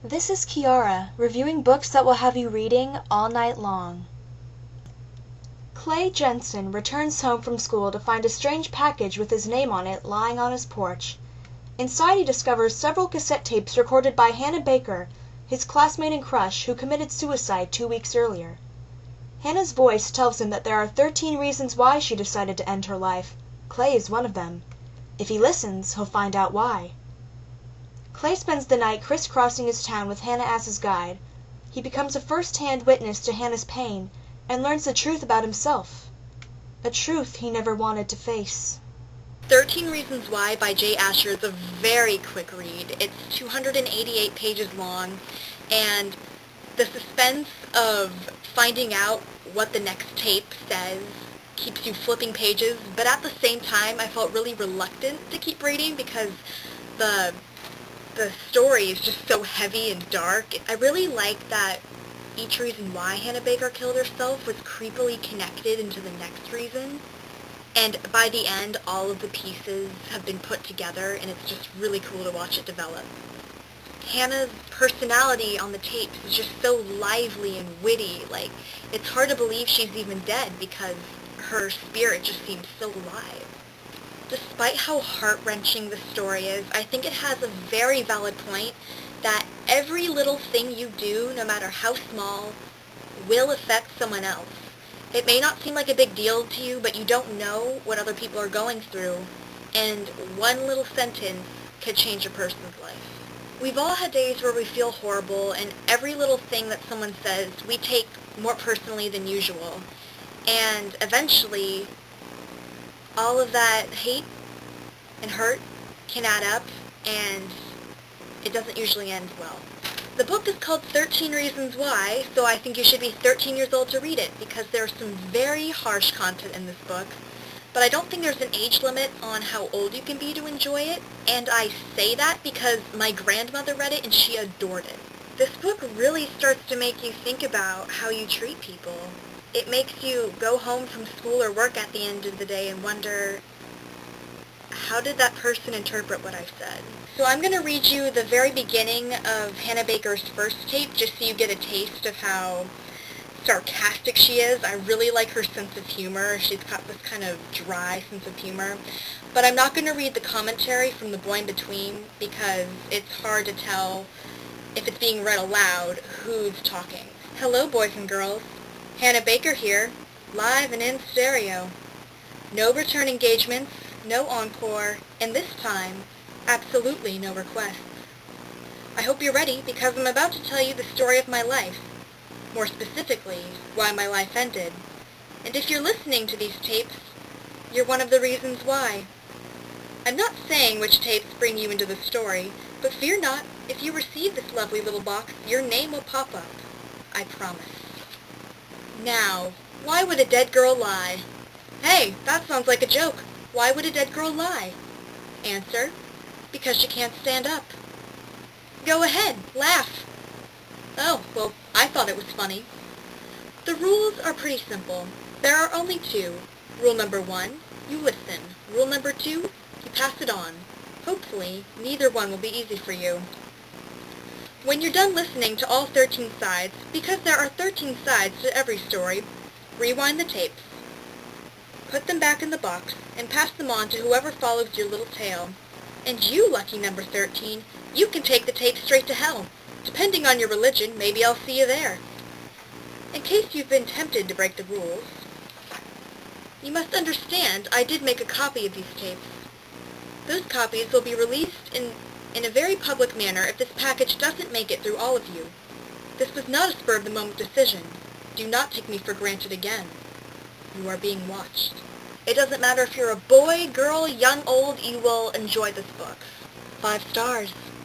This is Kiara, reviewing books that will have you reading all night long. Clay Jensen returns home from school to find a strange package with his name on it lying on his porch. Inside he discovers several cassette tapes recorded by Hannah Baker, his classmate and crush who committed suicide 2 weeks earlier. Hannah's voice tells him that there are 13 reasons why she decided to end her life. Clay is one of them. If he listens, he'll find out why. Clay spends the night crisscrossing his town with Hannah as his guide. He becomes a first-hand witness to Hannah's pain and learns the truth about himself. A truth he never wanted to face. 13 Reasons Why by Jay Asher is a very quick read. It's 288 pages long, and the suspense of finding out what the next tape says keeps you flipping pages, but at the same time I felt really reluctant to keep reading because the story is just so heavy and dark. I really like that each reason why Hannah Baker killed herself was creepily connected into the next reason. And by the end, all of the pieces have been put together, and it's just really cool to watch it develop. Hannah's personality on the tapes is just so lively and witty. Like, it's hard to believe she's even dead because her spirit just seems so alive. Despite how heart-wrenching the story is, I think it has a very valid point that every little thing you do, no matter how small, will affect someone else. It may not seem like a big deal to you, but you don't know what other people are going through, and one little sentence could change a person's life. We've all had days where we feel horrible, and every little thing that someone says we take more personally than usual. And eventually, all of that hate and hurt can add up, and it doesn't usually end well. The book is called 13 Reasons Why, so I think you should be 13 years old to read it, because there's some very harsh content in this book. But I don't think there's an age limit on how old you can be to enjoy it, and I say that because my grandmother read it and she adored it. This book really starts to make you think about how you treat people. It makes you go home from school or work at the end of the day and wonder, how did that person interpret what I said? So I'm going to read you the very beginning of Hannah Baker's first tape, just so you get a taste of how sarcastic she is. I really like her sense of humor. She's got this kind of dry sense of humor. But I'm not going to read the commentary from the boy in between because it's hard to tell if it's being read aloud who's talking. Hello, boys and girls. Hannah Baker here, live and in stereo. No return engagements, no encore, and this time, absolutely no requests. I hope you're ready because I'm about to tell you the story of my life. More specifically, why my life ended. And if you're listening to these tapes, you're one of the reasons why. I'm not saying which tapes bring you into the story, but fear not, if you receive this lovely little box, your name will pop up. I promise. Now, why would a dead girl lie? Hey, that sounds like a joke. Why would a dead girl lie? Answer, because she can't stand up. Go ahead, laugh. Oh, well, I thought it was funny. The rules are pretty simple. There are only two. Rule number 1, you listen. Rule number 2, you pass it on. Hopefully, neither one will be easy for you. When you're done listening to all 13 sides, because there are 13 sides to every story, rewind the tapes. Put them back in the box, and pass them on to whoever follows your little tale. And you, lucky number 13, you can take the tape straight to hell. Depending on your religion, maybe I'll see you there. In case you've been tempted to break the rules, you must understand I did make a copy of these tapes. Those copies will be released in a very public manner if this package doesn't make it through all of you. This was not a spur-of-the-moment decision. Do not take me for granted again. You are being watched. It doesn't matter if you're a boy, girl, young, old, you will enjoy this book. 5 stars.